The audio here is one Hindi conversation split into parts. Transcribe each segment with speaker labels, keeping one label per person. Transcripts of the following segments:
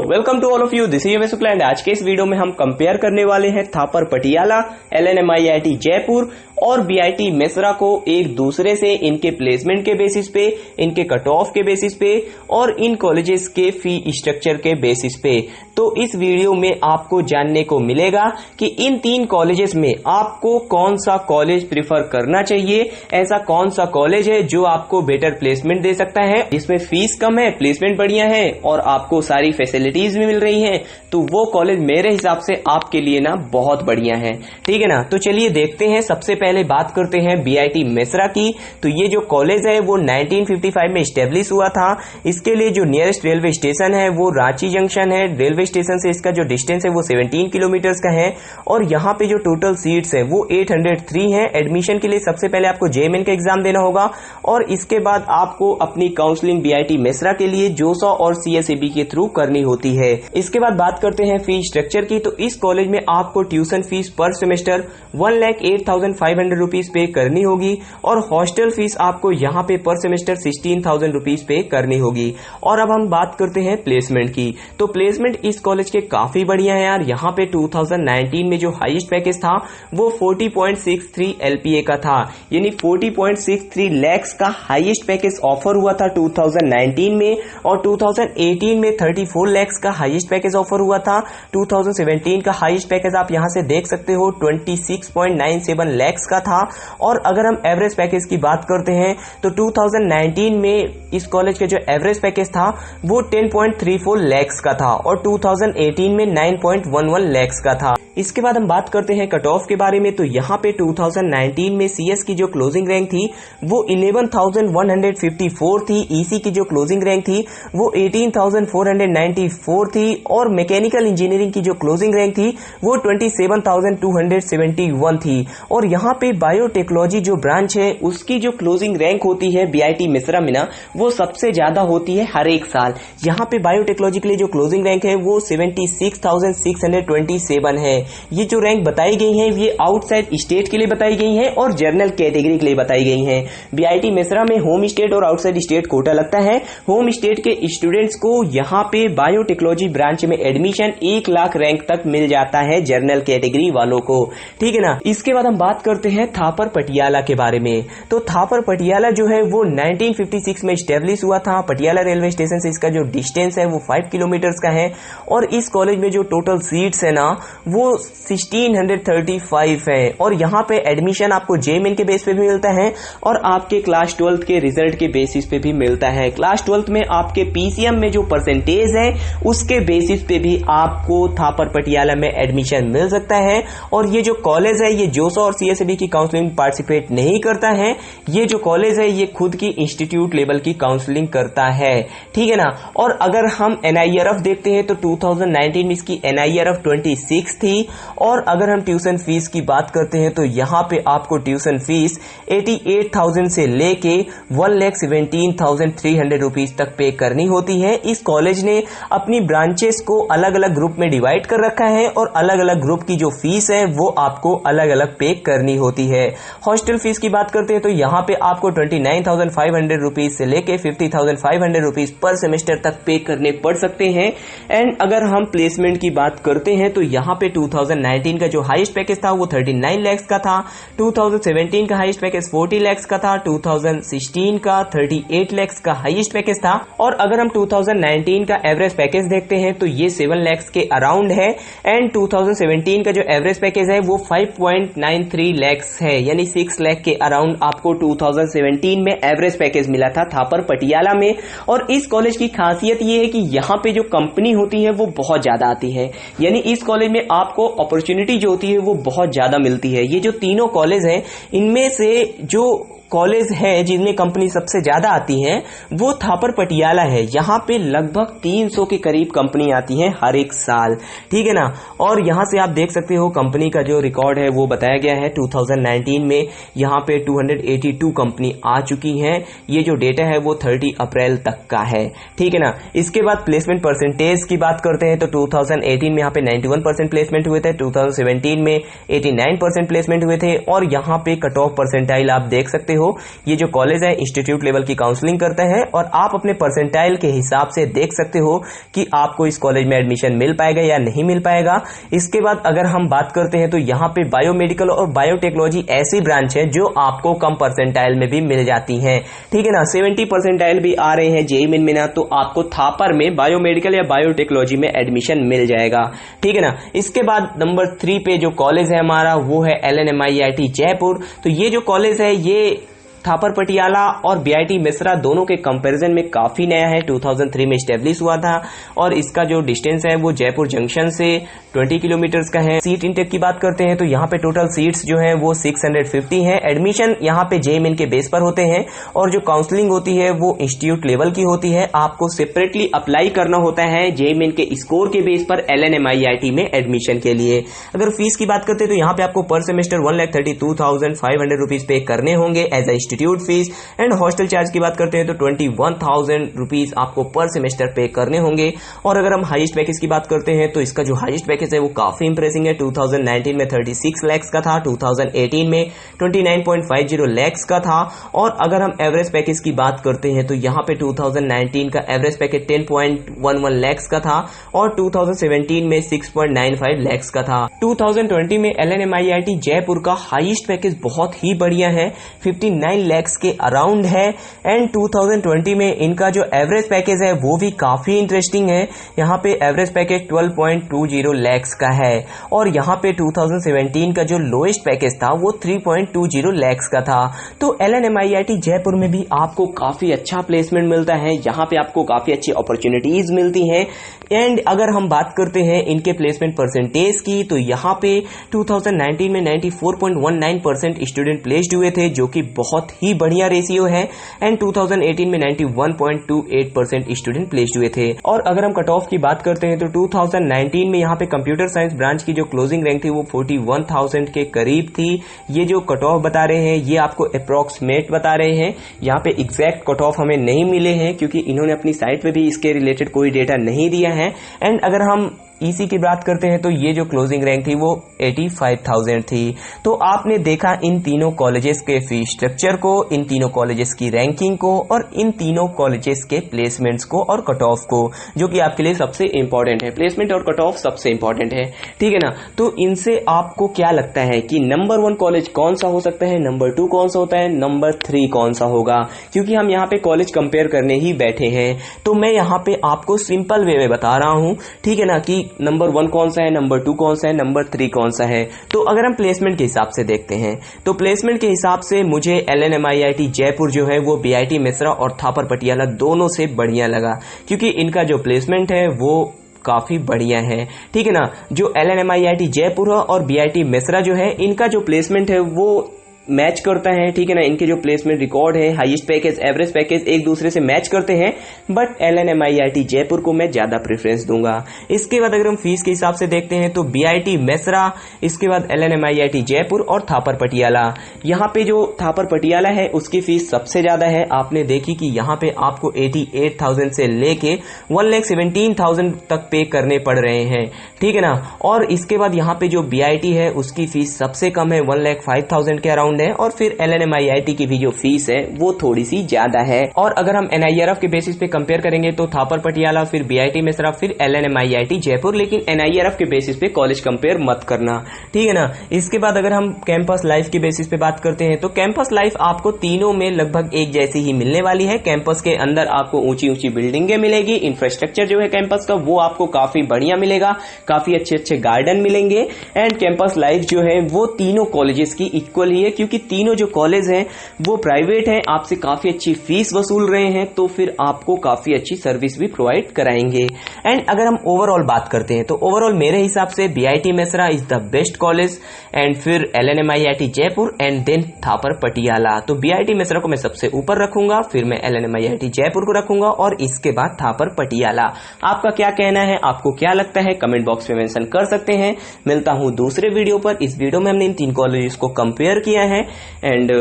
Speaker 1: Welcome to all of you, this is your Shukla and आज के इस वीडियो में हम कंपेयर करने वाले हैं थापर पटियाला, LNMIIT जयपुर और BIT मेसरा को एक दूसरे से इनके प्लेसमेंट के बेसिस पे, इनके कट ऑफ के बेसिस पे और इन कॉलेजेस के फी स्ट्रक्चर के बेसिस पे। तो इस वीडियो में आपको जानने को मिलेगा कि इन तीन कॉलेजेस में आपको कौन सा कॉलेज प्रिफर करना चाहिए, ऐसा कौन सा कॉलेज है जो आपको बेटर प्लेसमेंट दे सकता है, जिसमें फीस कम है, प्लेसमेंट बढ़िया है और आपको सारी फैसिलिटीज भी मिल रही हैं। तो वो कॉलेज मेरे हिसाब से आपके लिए ना बहुत बढ़िया है, ठीक है ना। तो चलिए देखते हैं। सबसे पहले बात करते हैं BIT मेसरा की। तो ये जो कॉलेज है वो 1955 में स्टेब्लिश हुआ था। इसके लिए जो नियरेस्ट रेलवे स्टेशन है वो रांची जंक्शन है। रेलवे स्टेशन से इसका जो डिस्टेंस है वो 17 किलोमीटर्स का है और यहाँ पे जो टोटल सीट्स है वो 803 है। एडमिशन के लिए सबसे पहले आपको JMN का एग्जाम देना होगा और इसके बाद आपको अपनी काउंसलिंग BIT मेसरा के लिए जोसा और CSEB के थ्रू करनी होती है। इसके बाद बात करते हैं फी स्ट्रक्चर की। तो इस कॉलेज में आपको ट्यूशन फीस पर सेमेस्टर 1,08,500 रुपीज पे करनी होगी और हॉस्टल फीस आपको यहाँ पे पर सेमेस्टर 16,000 रुपीज पे करनी होगी। और अब हम बात करते हैं प्लेसमेंट की। तो प्लेसमेंट इस कॉलेज के काफी बढ़िया है यार। यहाँ पे 2019 में जो हाईएस्ट पैकेज था वो 40.63 LPA का था, यानी 40.63 lakhs का हाईएस्ट पैकेज ऑफर हुआ था 2019 में और 2018 में 34 lakhs का हाईएस्ट पैकेज ऑफर हुआ था। 2017 का हाईएस्ट पैकेज आप यहां से देख सकते हो 26.97 lakhs का था। और अगर हम एवरेज पैकेज की बात करते हैं तो 2019 में इस कॉलेज का जो एवरेज पैकेज था वो 10.34 lakhs का था और 2018 में 9.11 lakhs का था। इसके बाद हम बात करते हैं कट ऑफ के बारे में। तो यहाँ पे 2019 में CS की जो क्लोजिंग रैंक थी वो 11,154 थी। EC की जो क्लोजिंग रैंक थी वो 18,494 थी और मैकेनिकल इंजीनियरिंग की जो क्लोजिंग रैंक थी वो 27,271 थी। और यहाँ पे बायोटेक्नोलॉजी जो ब्रांच है उसकी जो क्लोजिंग रैंक होती है BIT मेसरा में ना वो सबसे ज्यादा होती है हर एक साल। यहाँ पे बायोटेक्नोलॉजी के लिए जो क्लोजिंग रैंक है वो 76,627 है। ये जो रैंक बताई गई है ये आउटसाइड स्टेट के लिए बताई गई है और जनरल कैटेगरी के लिए बताई गई है। BIT मेसरा में होम स्टेट और आउटसाइड स्टेट कोटा लगता है। होम स्टेट के स्टूडेंट्स को यहाँ पे बायोटेक्नोलॉजी ब्रांच में एडमिशन 1 लाख रैंक तक मिल जाता है जनरल कैटेगरी वालों को, ठीक है ना। इसके बाद हम बात करते हैं थापर पटियाला के बारे में। तो थापर पटियाला जो है वो 1956 में स्टेब्लिश हुआ था। पटियाला रेलवे स्टेशन से इसका जो डिस्टेंस है वो 5 किलोमीटर्स का है और इस कॉलेज में जो टोटल सीट्स है ना वो 1635 है और यहाँ पे एडमिशन आपको JMN के बेस पे भी मिलता है और आपके क्लास 12th के रिजल्ट के बेसिस पे भी मिलता है। क्लास 12th में आपके PCM में जो परसेंटेज है उसके बेसिस पे भी आपको थापर पटियाला में एडमिशन मिल सकता है। और ये जो कॉलेज है ये जोसा और CSEB की काउंसलिंग पार्टिसिपेट नहीं करता है। ये जो कॉलेज है ये खुद की इंस्टीट्यूट लेवल की काउंसलिंग करता है, ठीक है ना। और अगर हम NIRF देखते हैं तो 2019 में इसकी NIRF 26 थी। और अगर हम ट्यूशन फीस की बात करते हैं तो यहाँ पे आपको ट्यूशन फीस 88,000 से लेके 1,17,300 रुपीज तक पे करनी होती है। इस कॉलेज ने अपनी ब्रांचेस को अलग अलग ग्रुप में डिवाइड कर रखा है और अलग अलग ग्रुप की जो फीस है वो आपको अलग अलग पे करनी होती है। हॉस्टल फीस की बात करते हैं तो यहाँ पे आपको 29,500 रुपीज से लेके 50,500 रुपीज पर सेमेस्टर तक पे करने पड़ सकते हैं। एंड अगर हम प्लेसमेंट की बात करते हैं तो यहाँ पे 2019 का जो हाईएस्ट पैकेज था वो 39 lakhs का था। 2017 का हाईएस्ट पैकेज 40 lakhs का था। 2016 का 38 lakhs का हाईएस्ट पैकेज था। और अगर हम 2019 का एवरेज पैकेज देखते हैं तो ये 7 lakhs के अराउंड है एंड 2017 का जो एवरेज पैकेज है वो 5.93 lakhs है, यानी 6 लाख के अराउंड आपको 2017 में एवरेज पैकेज मिला था थापर पटियाला में। और इस कॉलेज की खासियत ये है कि यहाँ पे जो कंपनी होती है वो बहुत ज्यादा आती है, यानी इस कॉलेज में आपको अपॉर्चुनिटी जो होती है वो बहुत ज्यादा मिलती है। ये जो तीनों कॉलेज हैं इनमें से जो कॉलेज है जिनमें कंपनी सबसे ज्यादा आती है वो थापर पटियाला है। यहाँ पे लगभग 300 के करीब कंपनी आती है हर एक साल, ठीक है ना। और यहाँ से आप देख सकते हो कंपनी का जो रिकॉर्ड है वो बताया गया है 2019 में यहाँ पे 282 कंपनी आ चुकी हैं। ये जो डेटा है वो 30 अप्रैल तक का है, ठीक है ना। इसके बाद प्लेसमेंट परसेंटेज की बात करते हैं तो 2018 में यहाँ पे 91% प्लेसमेंट हुए थे, 2017 में 89% प्लेसमेंट हुए थे और यहाँ पे कट ऑफ परसेंटाइल आप देख सकते हो हो, ये जो कॉलेज है इंस्टीट्यूट लेवल की काउंसलिंग करता है और आप अपने परसेंटाइल के हिसाब से देख सकते हो कि आपको इस कॉलेज में एडमिशन मिल पाएगा या नहीं मिल पाएगा। इसके बाद अगर हम बात करते हैं तो यहाँ पे बायोमेडिकल और बायोटेक्नोलॉजी ऐसी ब्रांच है जो आपको कम परसेंटाइल में भी मिल जाती हैं, ठीक है ना। 70 परसेंटाइल भी आ रहे हैं जेईई मेन में ना, तो आपको थापर में बायोमेडिकल या बायोटेक्नोलॉजी में एडमिशन मिल जाएगा, ठीक है ना। इसके बाद नंबर 3 पे जो कॉलेज है हमारा वो है LNMIIT जयपुर। तो ये जो कॉलेज है ये थापर पटियाला और बीआईटी मिश्रा दोनों के कंपैरिजन में काफी नया है, 2003 में स्टैब्लिश हुआ था और इसका जो डिस्टेंस है वो जयपुर जंक्शन से 20 किलोमीटर्स का है। सीट इंटेक की बात करते हैं तो यहाँ पे टोटल सीट्स जो है वो 650 है। एडमिशन यहाँ पे जेईई मेन के बेस पर होते हैं और जो काउंसलिंग होती है वो इंस्टीट्यूट लेवल की होती है। आपको सेपरेटली अप्लाई करना होता है जेईई मेन के स्कोर के बेस पर LNMIIT में एडमिशन के लिए। अगर फीस की बात करते हैं तो यहाँ पे आपको पर सेमेस्टर 1,32,500 रुपीज पे करने होंगे as a institute fees. And hostel charge की बात करते हैं तो 21,000 रुपीज आपको पर सेमेस्टर पे करने होंगे। और अगर हम हाईएस्ट पैकेज की बात करते हैं तो इसका जो हाईएस्ट पैकेज है वो काफी इंप्रेसिंग है। 2019 में 36 लाख का था, 2018 में 29.50 लाख का था। और अगर हम एवरेज पैकेज की बात करते हैं तो यहाँ पे 2019 का एवरेज पैकेज 10.11 लाख का था और 2017 में 6.95 लाख का था। 2020 में LNMIIT जयपुर का हाईएस्ट पैकेज बहुत ही बढ़िया है, 59 लाख के अराउंड है। एंड 2020 में इनका जो एवरेज पैकेज है वो भी काफी इंटरेस्टिंग है। यहाँ पे एवरेज पैकेज 12.20 लाख का है और यहाँ पे 2017 का जो लोएस्ट पैकेज था वो 3.20 लाख का था। तो LNMIIT जयपुर में भी आपको काफी अच्छा प्लेसमेंट मिलता है, यहाँ पे आपको काफी अच्छी अपॉर्चुनिटीज मिलती हैं। एंड अगर हम बात करते हैं इनके प्लेसमेंट परसेंटेज की तो यहाँ पे 2019 में 94.19% स्टूडेंट प्लेस्ड हुए थे जो कि बहुत ही बढ़िया रेशियो है। एंड 2018 में 91.28% स्टूडेंट प्लेस्ड हुए थे। और अगर हम कट ऑफ की बात करते हैं तो 2019 में यहाँ पे कंप्यूटर साइंस ब्रांच की जो क्लोजिंग रैंक थी वो 41,000 के करीब थी। ये जो कट ऑफ बता रहे हैं ये आपको अप्रोक्सीमेट बता रहे हैं, यहाँ पे एग्जैक्ट कट ऑफ हमें नहीं मिले हैं क्योंकि इन्होंने अपनी साइट पे भी इसके रिलेटेड कोई डेटा नहीं दिया है। एंड अगर हम ईसी की बात करते हैं तो ये जो क्लोजिंग रैंक थी वो 85,000 थी। तो आपने देखा इन तीनों कॉलेजेस के फीस स्ट्रक्चर को, इन तीनों कॉलेजेस की रैंकिंग को और इन तीनों कॉलेजेस के प्लेसमेंट्स को और कट ऑफ को, जो कि आपके लिए सबसे इंपॉर्टेंट है। प्लेसमेंट और कट ऑफ सबसे इंपॉर्टेंट है, ठीक है ना। तो इनसे आपको क्या लगता है कि नंबर 1 कॉलेज कौन सा हो सकता है, नंबर 2 कौन सा होता है, नंबर 3 कौन सा होगा? क्योंकि हम यहाँ पे कॉलेज कंपेयर करने ही बैठे हैं तो मैं यहाँ पे आपको सिंपल वे में बता रहा हूँ, ठीक है ना, कि नंबर 1 कौन सा है, नंबर 2 कौन सा है, नंबर 3 कौन सा है। तो अगर हम प्लेसमेंट के हिसाब से देखते हैं तो प्लेसमेंट के हिसाब से मुझे LNMIIT जयपुर जो है वो बीआईटी मिश्रा और थापर पटियाला दोनों से बढ़िया लगा क्योंकि इनका जो प्लेसमेंट है वो काफी बढ़िया है, ठीक है ना। जो LNMIIT जयपुर और बीआईटी मिश्रा जो है इनका जो प्लेसमेंट है वो मैच करता है, ठीक है ना। इनके जो प्लेसमेंट रिकॉर्ड है, हाईएस्ट पैकेज, एवरेज पैकेज एक दूसरे से मैच करते हैं, बट LNMIIT जयपुर को मैं ज्यादा प्रेफरेंस दूंगा। इसके बाद अगर हम फीस के हिसाब से देखते हैं तो बीआईटी मिश्रा, इसके बाद LNMIIT जयपुर और थापर पटियाला। यहाँ पे जो थापर पटियाला है उसकी फीस सबसे ज्यादा है। आपने देखी कि यहाँ पे आपको 88,000 से लेके 1,17,000 तक पे करने पड़ रहे हैं, ठीक है ना। और इसके बाद यहाँ पे जो बीआईटी है उसकी फीस सबसे कम है, 1,05,000 के अराउंड है। और फिर LNMIIT की भी जो फीस है वो थोड़ी सी ज्यादा है। और अगर हम NIRF के बेसिस पे कंपेयर करेंगे तो थापर पटियाला, फिर बीआईटी मिश्रा, फिर LNMIIT जयपुर, लेकिन NIRF के बेसिस पे कॉलेज कंपेयर मत करना, ठीक है ना। इसके बाद अगर हम कैंपस लाइफ के बेसिस पे बात करते हैं तो कैंपस लाइफ आपको तीनों में लगभग एक जैसी ही मिलने वाली है। कैंपस के अंदर आपको ऊंची ऊंची बिल्डिंगें मिलेगी, इंफ्रास्ट्रक्चर जो है कैंपस का वो आपको काफी बढ़िया मिलेगा, काफी अच्छे अच्छे गार्डन मिलेंगे। एंड कैंपस लाइफ जो है वो तीनों कॉलेजेस की इक्वल ही है क्योंकि तीनों जो कॉलेज हैं वो प्राइवेट हैं, आपसे काफी अच्छी फीस वसूल रहे हैं, तो फिर आपको काफी अच्छी सर्विस भी प्रोवाइड कराएंगे। एंड अगर हम ओवरऑल बात करते हैं तो ओवरऑल मेरे हिसाब से BIT Mesra is the best college, and फिर LNMIIT Jaipur, and then Thapar Patiala. तो बीआईटी मिश्रा को मैं सबसे ऊपर रखूंगा, फिर मैं LNMIIT जयपुर को रखूंगा और इसके बाद थापर पटियाला। आपका क्या कहना है, आपको क्या लगता है, कमेंट बॉक्स में मेंशन कर सकते हैं। मिलता हूं दूसरे वीडियो पर। इस वीडियो में हमने इन 3 कॉलेजेस को कंपेयर किया है। एंड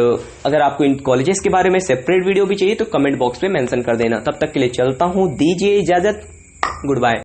Speaker 1: अगर आपको इन कॉलेजेस के बारे में सेपरेट वीडियो भी चाहिए तो कमेंट बॉक्स पे मेंशन कर देना। तब तक के लिए चलता हूं, दीजिए इजाजत, गुड बाय।